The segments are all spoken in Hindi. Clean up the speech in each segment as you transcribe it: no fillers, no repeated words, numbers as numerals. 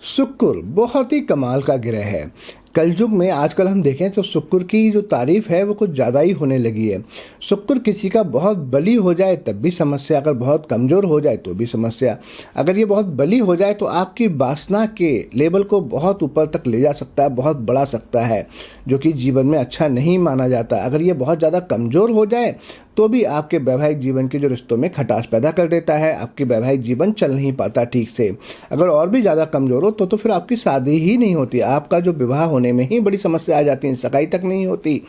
शुक्र बहुत ही कमाल का ग्रह है। कलयुग में आजकल हम देखें तो शुक्र की जो तारीफ है वो कुछ ज़्यादा ही होने लगी है। शुक्र किसी का बहुत बली हो जाए तब भी समस्या, अगर बहुत कमज़ोर हो जाए तो भी समस्या। अगर ये बहुत बली हो जाए तो आपकी वासना के लेवल को बहुत ऊपर तक ले जा सकता है, बहुत बढ़ा सकता है, जो कि जीवन में अच्छा नहीं माना जाता। अगर ये बहुत ज़्यादा कमज़ोर हो जाए तो भी आपके वैवाहिक जीवन के जो रिश्तों में खटास पैदा कर देता है, आपकी वैवाहिक जीवन चल नहीं पाता ठीक से। अगर और भी ज़्यादा कमज़ोर हो तो फिर आपकी शादी ही नहीं होती, आपका जो विवाह होने में ही बड़ी समस्या आ जाती है, सगाई तक नहीं होती।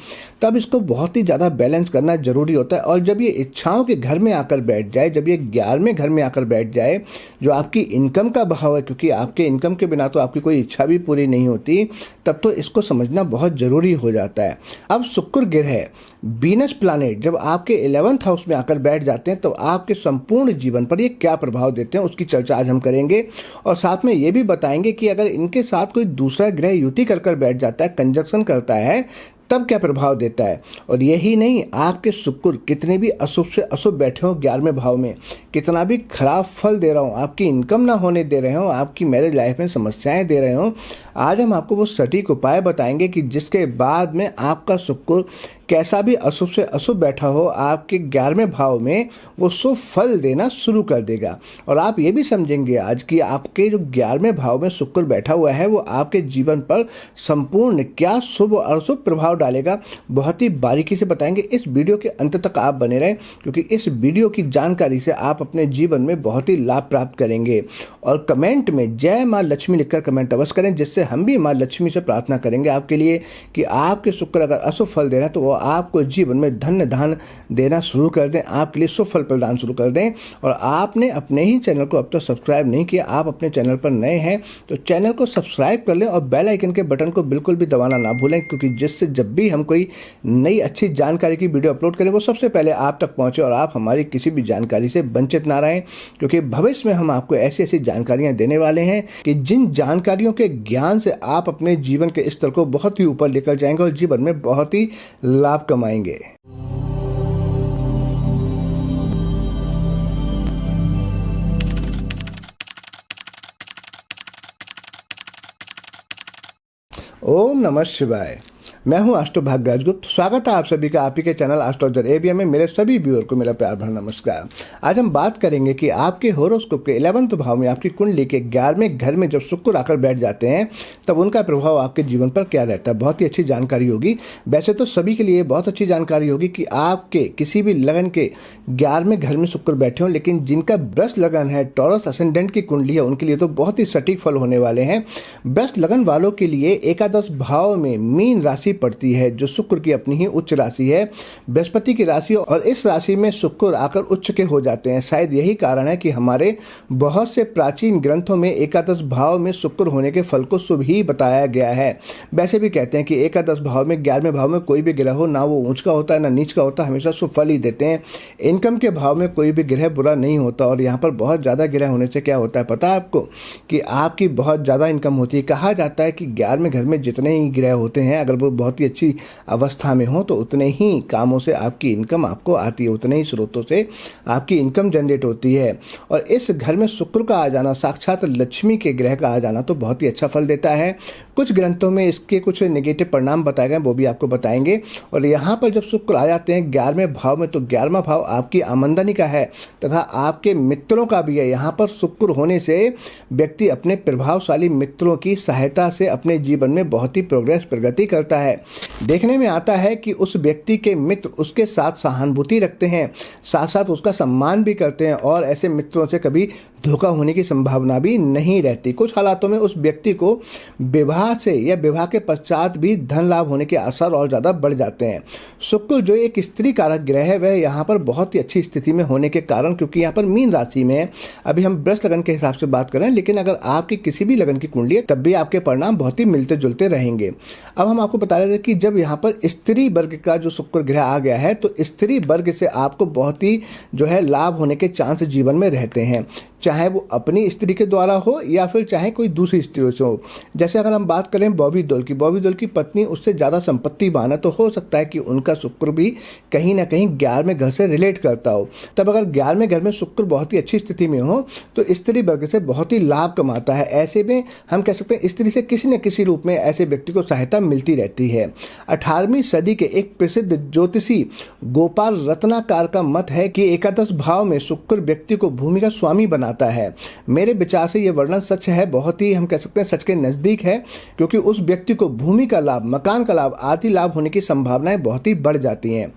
तब इसको बहुत ही ज़्यादा बैलेंस करना जरूरी होता है। और जब ये इच्छाओं के घर में आकर बैठ जाए, जब ये 11वें घर में आकर बैठ जाए, जो आपकी इनकम का भाव है, क्योंकि आपके इनकम के बिना तो आपकी कोई इच्छा भी पूरी नहीं होती, तब तो इसको समझना बहुत ज़रूरी हो जाता है। अब शुक्र ग्रह वीनस प्लैनेट जब आपके 11th हाउस में आकर बैठ जाते हैं तो आपके संपूर्ण जीवन पर ये क्या प्रभाव देते हैं उसकी चर्चा आज हम करेंगे। और साथ में ये भी बताएंगे कि अगर इनके साथ कोई दूसरा ग्रह युति कर बैठ जाता है, कंजक्शन करता है, तब क्या प्रभाव देता है। और यही नहीं, आपके शुक्र कितने भी अशुभ से अशुभ बैठे हों 11वें भाव में, कितना भी खराब फल दे रहा हूँ, आपकी इनकम ना होने दे रहे हो, आपकी मैरिज लाइफ में समस्याएं दे रहे हो, आज हम आपको वो सटीक उपाय बताएंगे कि जिसके बाद में आपका शुक्र कैसा भी अशुभ से अशुभ बैठा हो, आपके 11वें भाव में वो शुभ फल देना शुरू कर देगा। और आप ये भी समझेंगे आज कि आपके जो 11वें भाव में शुक्र बैठा हुआ है वो आपके जीवन पर संपूर्ण क्या शुभ और अशुभ प्रभाव डालेगा, बहुत ही बारीकी से बताएंगे। इस वीडियो के अंत तक आप बने रहें, क्योंकि इस वीडियो की जानकारी से आप अपने जीवन में बहुत ही लाभ प्राप्त करेंगे। और कमेंट में जय माँ लक्ष्मी लिखकर कमेंट अवश्य करें, जिससे हम भी माँ लक्ष्मी से प्रार्थना करेंगे आपके लिए कि आपके शुक्र अगर अशुभ फल दे रहे हैं तो वो आपको जीवन में धन धान देना शुरू कर दें, आपके लिए शुभ फल प्रदान शुरू कर दें। और आपने अपने ही चैनल को अब तक सब्सक्राइब नहीं किया, आप अपने चैनल पर नए हैं तो चैनल को सब्सक्राइब कर लें और बेल आइकन के बटन को बिल्कुल भी दबाना ना भूलें, क्योंकि जिससे जब भी हम कोई नई अच्छी जानकारी की वीडियो अपलोड करें वो सबसे पहले आप तक पहुँचे और आप हमारी किसी भी जानकारी से वंचित ना रहें। क्योंकि भविष्य में हम आपको ऐसी ऐसी जानकारियाँ देने वाले हैं कि जिन जानकारियों के ज्ञान से आप अपने जीवन के स्तर को बहुत ही ऊपर लेकर जाएंगे और जीवन में बहुत ही लाभ कमाएंगे। ओम नमः शिवाय। मैं हूं एस्ट्रो भाग्य राजगुप्त। स्वागत है आप सभी का आप ही के चैनल एस्ट्रोलॉजर एबीएम में। मेरे सभी व्यूअर को मेरा प्यार भरा नमस्कार। आज हम बात करेंगे कि आपके होरोस्कोप के 11वें भाव में आपकी कुंडली के 11वें घर में जब शुक्र आकर बैठ जाते हैं तब उनका प्रभाव आपके जीवन पर क्या रहता है। बहुत ही अच्छी जानकारी होगी। वैसे तो सभी के लिए बहुत अच्छी जानकारी होगी कि आपके किसी भी लगन के 11वें घर में शुक्र बैठे हों, लेकिन जिनका वृष लगन है, टॉरस असेंडेंट की कुंडली है, उनके लिए तो बहुत ही सटीक फल होने वाले हैं। वृष लगन वालों के लिए एकादश भाव में मीन राशि पड़ती है, जो शुक्र की अपनी ही उच्च राशि है, बृहस्पति की राशि, और इस राशि में शुक्र आकर उच्च के हो जाते हैं। शायद यही कारण है कि हमारे बहुत से प्राचीन ग्रंथों में एकादश भाव में शुक्र होने के फल को शुभ ही बताया गया है। वैसे भी कहते हैं कि एकादश भाव में 11वें भाव में कोई भी ग्रह हो, ना वो ऊंच का होता है ना नीच का होता है, हमेशा शुभ फल ही देते हैं। इनकम के भाव में कोई भी ग्रह बुरा नहीं होता। और यहाँ पर बहुत ज़्यादा ग्रह होने से क्या होता है पता है आपको, कि आपकी बहुत ज़्यादा इनकम होती है। कहा जाता है कि 11वें घर में जितने ही ग्रह होते हैं, अगर वो बहुत ही अच्छी अवस्था में हो तो उतने ही कामों से आपकी इनकम आपको आती है, उतने ही स्रोतों से आपकी इनकम जनरेट होती है। और इस घर में शुक्र का आ जाना, साक्षात लक्ष्मी के ग्रह का आ जाना तो बहुत ही अच्छा फल देता है। कुछ ग्रंथों में इसके कुछ नेगेटिव परिणाम बताए गए, वो भी आपको बताएंगे। और यहाँ पर जब शुक्र आ जाते हैं 11वें भाव में तो 11वां भाव आपकी आमदनी का है तथा आपके मित्रों का भी है। यहाँ पर शुक्र होने से व्यक्ति अपने प्रभावशाली मित्रों की सहायता से अपने जीवन में बहुत ही प्रगति करता है। देखने में आता है कि उस व्यक्ति के मित्र उसके साथ सहानुभूति रखते हैं, साथ साथ उसका सम्मान भी करते हैं, और ऐसे मित्रों से कभी धोखा होने की संभावना भी नहीं रहती। कुछ हालातों में उस व्यक्ति को विवाह से या विवाह के पश्चात भी धन लाभ होने के असर और ज़्यादा बढ़ जाते हैं। शुक्र जो एक स्त्री कारक ग्रह है वह यहाँ पर बहुत ही अच्छी स्थिति में होने के कारण, क्योंकि यहाँ पर मीन राशि में है, अभी हम वृष लगन के हिसाब से बात करें, लेकिन अगर आपकी किसी भी लगन की कुंडली है तब भी आपके परिणाम बहुत ही मिलते जुलते रहेंगे। अब हम आपको बता रहे थे कि जब यहाँ पर स्त्री वर्ग का जो शुक्र ग्रह आ गया है तो स्त्री वर्ग से आपको बहुत ही जो है लाभ होने के चांस जीवन में रहते हैं। चाहे वो अपनी स्त्री के द्वारा हो या फिर चाहे कोई दूसरी स्त्रियों से हो। जैसे अगर हम बात करें बॉबी देओल की पत्नी उससे ज़्यादा संपत्तिवान है, तो हो सकता है कि उनका शुक्र भी कहीं ना कहीं 11वें घर से रिलेट करता हो। तब अगर 11वें घर में शुक्र बहुत ही अच्छी स्थिति में हो तो स्त्री वर्ग से बहुत ही लाभ कमाता है। ऐसे में हम कह सकते हैं स्त्री से किसी न किसी रूप में ऐसे व्यक्ति को सहायता मिलती रहती है। 18वीं सदी के एक प्रसिद्ध ज्योतिषी गोपाल रत्नाकर का मत है कि एकादश भाव में शुक्र व्यक्ति को भूमि का स्वामी बनाता है। मेरे विचार से यह वर्णन सच है, बहुत ही हम कह सकते हैं सच के नज़दीक है, क्योंकि उस व्यक्ति को भूमि का लाभ, मकान का लाभ आदि लाभ होने की संभावनाएं बहुत ही बढ़ जाती हैं।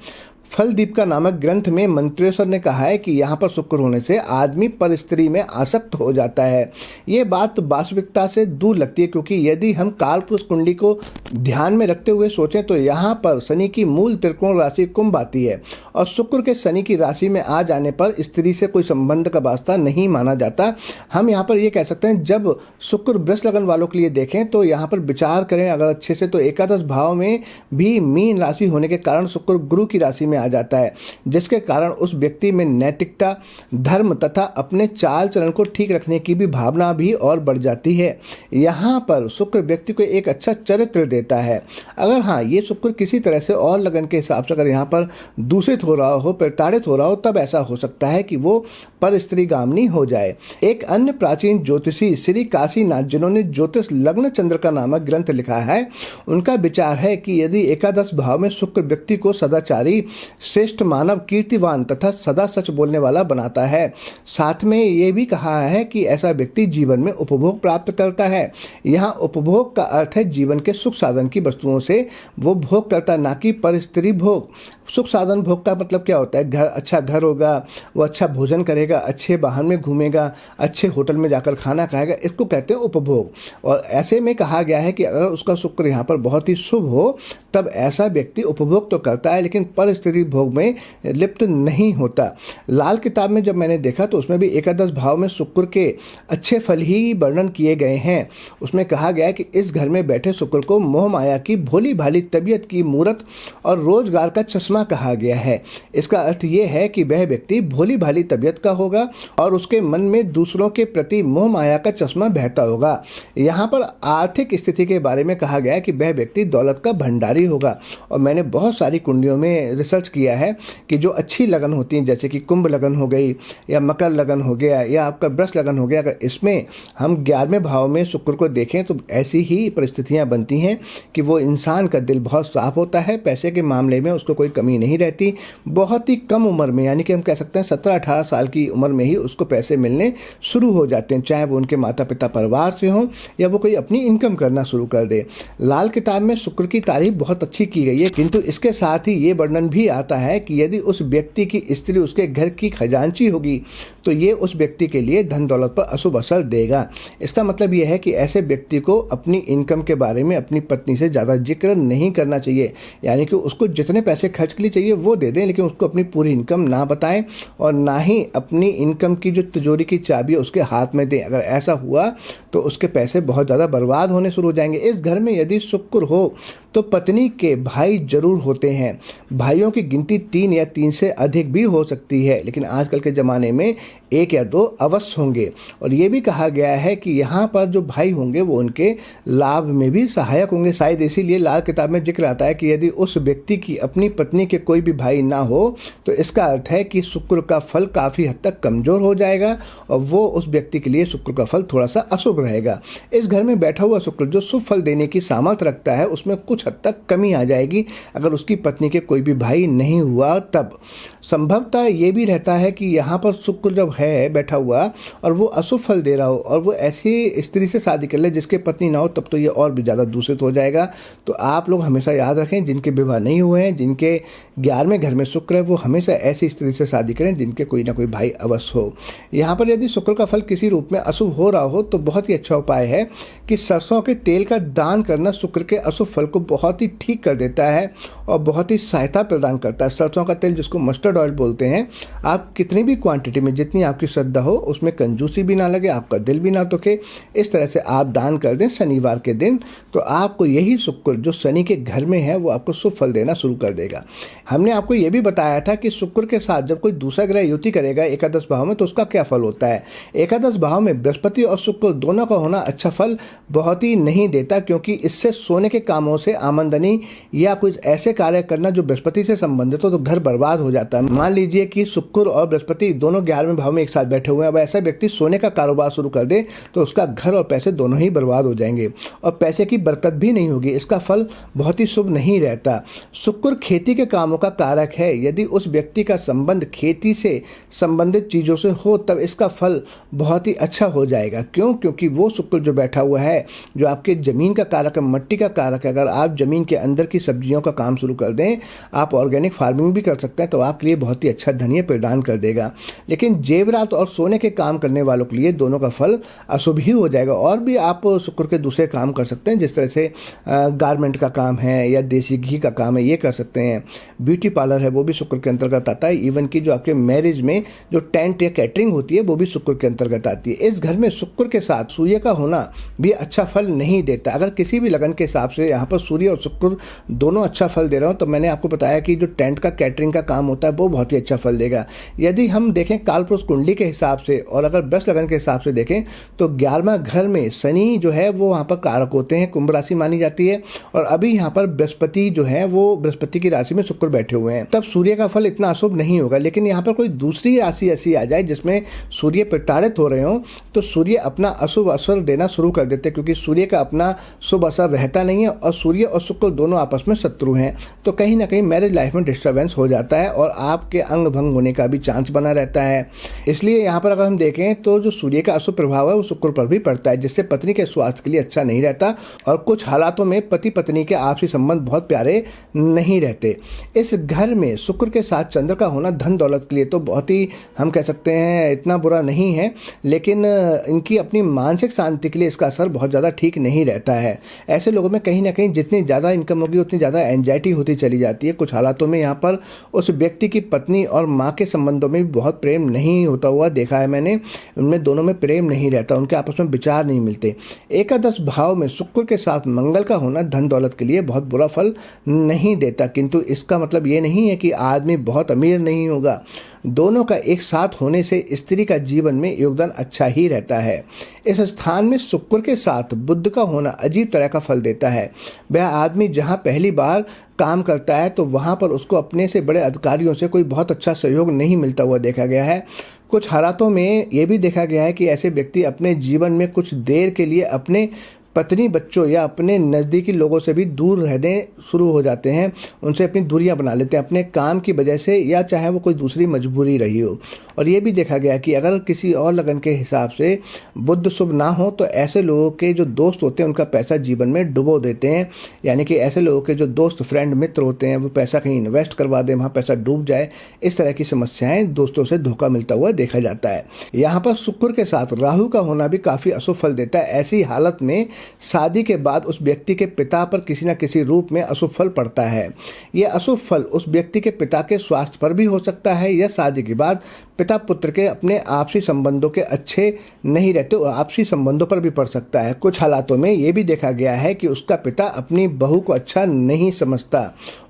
फलदीपिका नामक ग्रंथ में मंत्रेश्वर ने कहा है कि यहाँ पर शुक्र होने से आदमी पर स्त्री में आसक्त हो जाता है। ये बात वास्तविकता से दूर लगती है, क्योंकि यदि हम कालपुरुष कुंडली को ध्यान में रखते हुए सोचें तो यहाँ पर शनि की मूल त्रिकोण राशि कुंभ आती है और शुक्र के शनि की राशि में आ जाने पर स्त्री से कोई संबंध का वास्ता नहीं माना जाता। हम यहाँ पर ये कह सकते हैं जब शुक्र वृष लगन वालों के लिए देखें तो यहाँ पर विचार करें अगर अच्छे से, तो एकादश भाव में भी मीन राशि होने के कारण शुक्र गुरु की राशि में आ जाता है, जिसके कारण उस व्यक्ति में नैतिकता, धर्म तथा अपने चाल चलन को ठीक रखने की भी भावना भी और बढ़ जाती है। यहाँ पर शुक्र व्यक्ति को एक अच्छा चरित्र देता है। अगर हाँ ये शुक्र किसी तरह से और लगन के हिसाब से अगर यहाँ पर दूषित हो रहा हो, प्रताड़ित हो रहा हो, तब ऐसा हो सकता है कि वो पर स्त्रीगामिनी हो जाए। एक अन्य प्राचीन ज्योतिषी श्री काशीनाथ, जिन्होंने ज्योतिष लग्न चंद्र का नामक ग्रंथ लिखा है, उनका विचार है कि यदि एकादश भाव में शुक्र व्यक्ति को सदाचारी, श्रेष्ठ मानव, कीर्तिवान तथा सदा सच बोलने वाला बनाता है। साथ में ये भी कहा है कि ऐसा व्यक्ति जीवन में उपभोग प्राप्त करता है। यहाँ उपभोग का अर्थ है जीवन के सुख साधन की वस्तुओं से वो भोग करता, ना कि पर स्त्री भोग। सुख साधन भोग का मतलब क्या होता है? अच्छा घर होगा, वो अच्छा भोजन करेगा, अच्छे वाहन में घूमेगा, अच्छे होटल में जाकर खाना खाएगा, इसको कहते हैं उपभोग। और ऐसे में कहा गया है कि अगर उसका शुक्र यहाँ पर बहुत ही शुभ हो तब ऐसा व्यक्ति उपभोग तो करता है लेकिन पर स्त्री भोग में लिप्त नहीं होता। लाल किताब में जब मैंने देखा तो उसमें भी एकादश भाव में शुक्र के अच्छे फल ही वर्णन किए गए हैं। उसमें कहा गया है कि इस घर में बैठे शुक्र को मोह माया की भोली भाली तबीयत की मूरत और रोजगार का चश्मा कहा गया है। इसका अर्थ ये है कि वह व्यक्ति भोली भाली तबीयत का होगा और उसके मन में दूसरों के प्रति मोह माया का चश्मा बहता होगा। यहाँ पर आर्थिक स्थिति के बारे में कहा गया है कि वह व्यक्ति दौलत का भंडारी होगा। और मैंने बहुत सारी कुंडलियों में रिसर्च किया है कि जो अच्छी लगन होती हैं, जैसे कि कुंभ लगन हो गई या मकर लगन हो गया या आपका वृष लगन हो गया, अगर इसमें हम 11वें भाव में शुक्र को देखें तो ऐसी ही परिस्थितियां बनती हैं कि वो इंसान का दिल बहुत साफ होता है, पैसे के मामले में उसको कोई कमी नहीं रहती। बहुत ही कम उम्र में, यानी कि हम कह सकते हैं 17-18 साल की उम्र में ही उसको पैसे मिलने शुरू हो जाते हैं, चाहे वो उनके माता पिता परिवार से हों या वो कोई अपनी इनकम करना शुरू कर दे। लाल किताब में शुक्र की तारीफ बहुत अच्छी की गई है, किंतु इसके साथ ही ये वर्णन भी आता है कि यदि उस व्यक्ति की स्त्री उसके घर की खजांची होगी तो ये उस व्यक्ति के लिए धन दौलत पर अशुभ असर देगा। इसका मतलब यह है कि ऐसे व्यक्ति को अपनी इनकम के बारे में अपनी पत्नी से ज़्यादा जिक्र नहीं करना चाहिए, यानी कि उसको जितने पैसे खर्च के लिए चाहिए वो दे दें, लेकिन उसको अपनी पूरी इनकम ना बताएं और ना ही अपनी इनकम की जो तिजोरी की चाबी है उसके हाथ में दें। अगर ऐसा हुआ तो उसके पैसे बहुत ज़्यादा बर्बाद होने शुरू हो जाएंगे। इस घर में यदि शुक्र हो तो पत्नी के भाई जरूर होते हैं। भाइयों की गिनती 3 या 3 से अधिक भी हो सकती है, लेकिन आजकल के ज़माने में 1 या 2 अवश्य होंगे। और ये भी कहा गया है कि यहाँ पर जो भाई होंगे वो उनके लाभ में भी सहायक होंगे। शायद इसीलिए लाल किताब में जिक्र आता है कि यदि उस व्यक्ति की अपनी पत्नी के कोई भी भाई ना हो तो इसका अर्थ है कि शुक्र का फल काफ़ी हद तक कमज़ोर हो जाएगा और वो उस व्यक्ति के लिए शुक्र का फल थोड़ा सा अशुभ रहेगा। इस घर में बैठा हुआ शुक्र जो शुभ फल देने की सामर्थ्य रखता है उसमें कुछ हद तक कमी आ जाएगी अगर उसकी पत्नी के कोई भी भाई नहीं हुआ तब। संभवतः ये भी रहता है कि यहाँ पर शुक्र जब है बैठा हुआ और वो अशुभ फल दे रहा हो और वो ऐसी स्त्री से शादी कर ले जिसके पत्नी ना हो, तब तो ये और भी ज़्यादा दूषित हो जाएगा। तो आप लोग हमेशा याद रखें, जिनके विवाह नहीं हुए हैं, जिनके 11वें घर में शुक्र है, वो हमेशा ऐसी स्त्री से शादी करें जिनके कोई ना कोई भाई अवश्य हो। यहाँ पर यदि शुक्र का फल किसी रूप में अशुभ हो रहा हो तो बहुत ही अच्छा उपाय है कि सरसों के तेल का दान करना शुक्र के अशुभ फल को बहुत ही ठीक कर देता है और बहुत ही सहायता प्रदान करता है। सरसों का तेल जिसको मस्टर्ड ऑयल बोलते हैं, आप कितनी भी क्वांटिटी में, जितनी आपकी श्रद्धा हो, उसमें कंजूसी भी ना लगे, आपका दिल भी ना दुखे, इस तरह से आप दान कर दें शनिवार के दिन, तो आपको यही शुक्र जो शनि के घर में है वो आपको शुभ फल देना शुरू कर देगा। हमने आपको ये भी बताया था कि शुक्र के साथ जब कोई दूसरा ग्रह युति करेगा एकादश भाव में तो उसका क्या फल होता है। एकादश भाव में बृहस्पति और शुक्र दोनों का होना अच्छा फल बहुत ही नहीं देता, क्योंकि इससे सोने के कामों से आमदनी या कुछ ऐसे कार्य करना जो बृहस्पति से संबंधित हो तो घर बर्बाद हो जाता है। मान लीजिए कि शुक्र और बृहस्पति दोनों 11वें भाव में एक साथ बैठे हुए हैं, अब ऐसा व्यक्ति सोने का कारोबार शुरू कर दे तो उसका घर और पैसे दोनों ही बर्बाद हो जाएंगे और पैसे की बरकत भी नहीं होगी, इसका फल बहुत ही शुभ नहीं रहता। शुक्र खेती के कामों का कारक है, यदि उस व्यक्ति का संबंध खेती से संबंधित चीज़ों से हो तब इसका फल बहुत ही अच्छा हो जाएगा। क्यों? क्योंकि वो शुक्र जो बैठा हुआ है, जो आपके ज़मीन का कारक है, मट्टी का कारक है, अगर आप ज़मीन के अंदर की सब्जियों का काम शुरू कर दें, आप ऑर्गेनिक फार्मिंग भी कर सकते हैं, तो आपके लिए बहुत ही अच्छा धनिया प्रदान कर देगा। लेकिन जेवरात और सोने के काम करने वालों के लिए दोनों का फल अशुभ ही हो जाएगा। और भी आप शुक्र के दूसरे काम कर सकते हैं, जिस तरह से गारमेंट का काम है या देसी घी का काम है, ये कर सकते हैं। ब्यूटी पार्लर है वो भी शुक्र के अंतर्गत आता है। इवन की जो आपके मैरिज में जो टेंट या कैटरिंग होती है वो भी शुक्र के अंतर्गत आती है। इस घर में शुक्र के साथ सूर्य का होना भी अच्छा फल नहीं देता। अगर किसी भी लगन के हिसाब से यहाँ पर सूर्य और शुक्र दोनों अच्छा फल दे रहे हो तो मैंने आपको बताया कि जो टेंट का कैटरिंग का काम होता है वो बहुत ही अच्छा फल देगा। यदि हम देखें कालपुरुष कुंडली के हिसाब से और अगर बृष लगन के हिसाब से देखें तो 11वां घर में शनि जो है वो वहाँ पर कारक होते हैं, कुंभ राशि मानी जाती है, और अभी यहाँ पर बृहस्पति जो है वो बृहस्पति की राशि में शुक्र बैठे हुए हैं, तब सूर्य का फल इतना अशुभ नहीं होगा। लेकिन यहाँ पर कोई दूसरी राशि ऐसी आ जाए जिसमें सूर्य प्रताड़ित हो रहे हो तो सूर्य अपना अशुभ असर देना शुरू कर देते हैं, क्योंकि सूर्य का अपना शुभ असर रहता नहीं है और सूर्य और शुक्र दोनों आपस में शत्रु हैं, तो कहीं ना कहीं मैरिज लाइफ में डिस्टर्बेंस हो जाता है और आपके अंग भंग होने का भी चांस बना रहता है। इसलिए यहाँ पर अगर हम देखें तो जो सूर्य का अशुभ प्रभाव है वो शुक्र पर भी पड़ता है, जिससे पत्नी के स्वास्थ्य के लिए अच्छा नहीं रहता और कुछ हालातों में पति पत्नी के आपसी संबंध बहुत प्यारे नहीं रहते। इस घर में शुक्र के साथ चंद्र का होना धन दौलत के लिए तो बहुत ही, हम कह सकते हैं, इतना बुरा नहीं है, लेकिन इनकी अपनी मानसिक शांति के लिए इसका असर बहुत ज़्यादा ठीक नहीं रहता है। ऐसे लोगों में कहीं ना कहीं जितनी ज़्यादा इनकम होगी उतनी ज़्यादा एंजाइटी होती चली जाती है। कुछ हालातों में यहाँ पर उस व्यक्ति की पत्नी और माँ के संबंधों में भी बहुत प्रेम नहीं होता हुआ देखा है मैंने, उनमें दोनों में प्रेम नहीं रहता, उनके आपस में विचार नहीं मिलते। एकादश भाव में शुक्र के साथ मंगल का होना धन दौलत के लिए बहुत बुरा फल नहीं देता, किंतु इसका मतलब ये नहीं है कि आदमी बहुत अमीर नहीं होगा। दोनों का एक साथ होने से स्त्री का जीवन में योगदान अच्छा ही रहता है। इस स्थान में शुक्र के साथ बुध का होना अजीब तरह का फल देता है। वह आदमी जहाँ पहली बार काम करता है तो वहाँ पर उसको अपने से बड़े अधिकारियों से कोई बहुत अच्छा सहयोग नहीं मिलता हुआ देखा गया है। कुछ हालातों में ये भी देखा गया है कि ऐसे व्यक्ति अपने जीवन में कुछ देर के लिए अपने पत्नी बच्चों या अपने नज़दीकी लोगों से भी दूर रहने शुरू हो जाते हैं, उनसे अपनी दूरियां बना लेते हैं अपने काम की वजह से या चाहे वो कोई दूसरी मजबूरी रही हो। और ये भी देखा गया कि अगर किसी और लगन के हिसाब से बुध शुभ ना हो तो ऐसे लोगों के जो दोस्त होते हैं उनका पैसा जीवन में डुबो देते हैं, यानी कि ऐसे लोगों के जो दोस्त फ्रेंड मित्र होते हैं वो पैसा कहीं इन्वेस्ट करवा दें, वहाँ पैसा डूब जाए, इस तरह की समस्याएं, दोस्तों से धोखा मिलता हुआ देखा जाता है। यहाँ पर शुक्र के साथ राहु का होना भी काफ़ी अशुभ फल देता है। ऐसी हालत में शादी के बाद उस व्यक्ति के पिता पर किसी न किसी रूप में अशुभ फल पड़ता है। यह अशुभ फल उस व्यक्ति के पिता के स्वास्थ्य पर भी हो सकता है या शादी के बाद पिता पुत्र के अपने आपसी संबंधों के अच्छे नहीं रहते, आपसी संबंधों पर भी पड़ सकता है। कुछ हालातों में ये भी देखा गया है कि उसका पिता अपनी बहू को अच्छा नहीं समझता,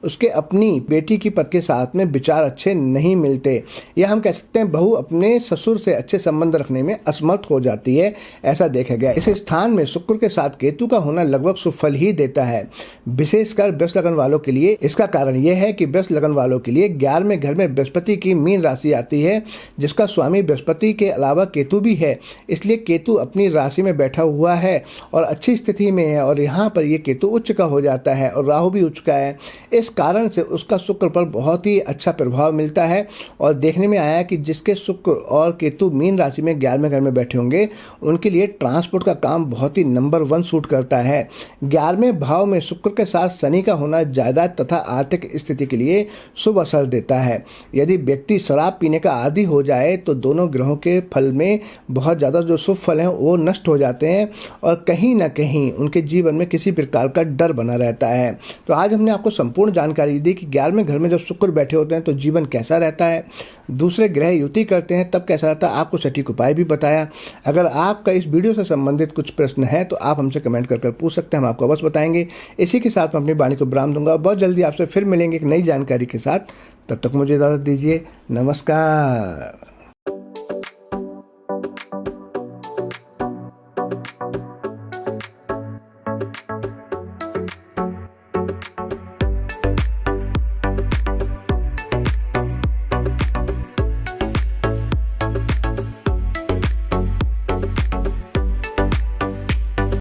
उसके अपनी बेटी की पति के साथ में विचार अच्छे नहीं मिलते, या हम कह सकते हैं बहू अपने ससुर से अच्छे संबंध रखने में असमर्थ हो जाती है, ऐसा देखा गया। इस स्थान में शुक्र के साथ केतु का होना लगभग शुभ फल ही देता है, विशेषकर वृष लगन वालों के लिए। इसका कारण यह है कि वृष लगन वालों के लिए 11वें घर में बृहस्पति की मीन राशि आती है, जिसका स्वामी बृहस्पति के अलावा केतु भी है, इसलिए केतु अपनी राशि में बैठा हुआ है और अच्छी स्थिति में है, और यहाँ पर ये केतु उच्च का हो जाता है और राहु भी उच्च का है। इस कारण से उसका शुक्र पर बहुत ही अच्छा प्रभाव मिलता है और देखने में आया कि जिसके शुक्र और केतु मीन राशि में 11वें घर में बैठे होंगे उनके लिए ट्रांसपोर्ट का काम बहुत ही नंबर 1 सूट करता है। 11वें भाव में शुक्र के साथ शनि का होना जायदाद तथा आर्थिक स्थिति के लिए शुभ असर देता है। यदि व्यक्ति शराब पीने का आदी हो जाए तो दोनों ग्रहों के फल में बहुत ज़्यादा जो शुभ फल हैं वो नष्ट हो जाते हैं और कहीं ना कहीं उनके जीवन में किसी प्रकार का डर बना रहता है। तो आज हमने आपको संपूर्ण जानकारी दी कि 11वें घर में जब शुक्र बैठे होते हैं तो जीवन कैसा रहता है, दूसरे ग्रह युति करते हैं तब कैसा रहता है, आपको सटीक उपाय भी बताया। अगर आपका इस वीडियो से संबंधित कुछ प्रश्न है तो आप हमसे कमेंट कर पूछ सकते हैं, हम आपको अवश्य बताएंगे। इसी के साथ मैं अपनी वाणी को विराम दूंगा। बहुत जल्दी आपसे फिर मिलेंगे एक नई जानकारी के साथ। तब तक मुझे इजाज़त दीजिए। नमस्कार।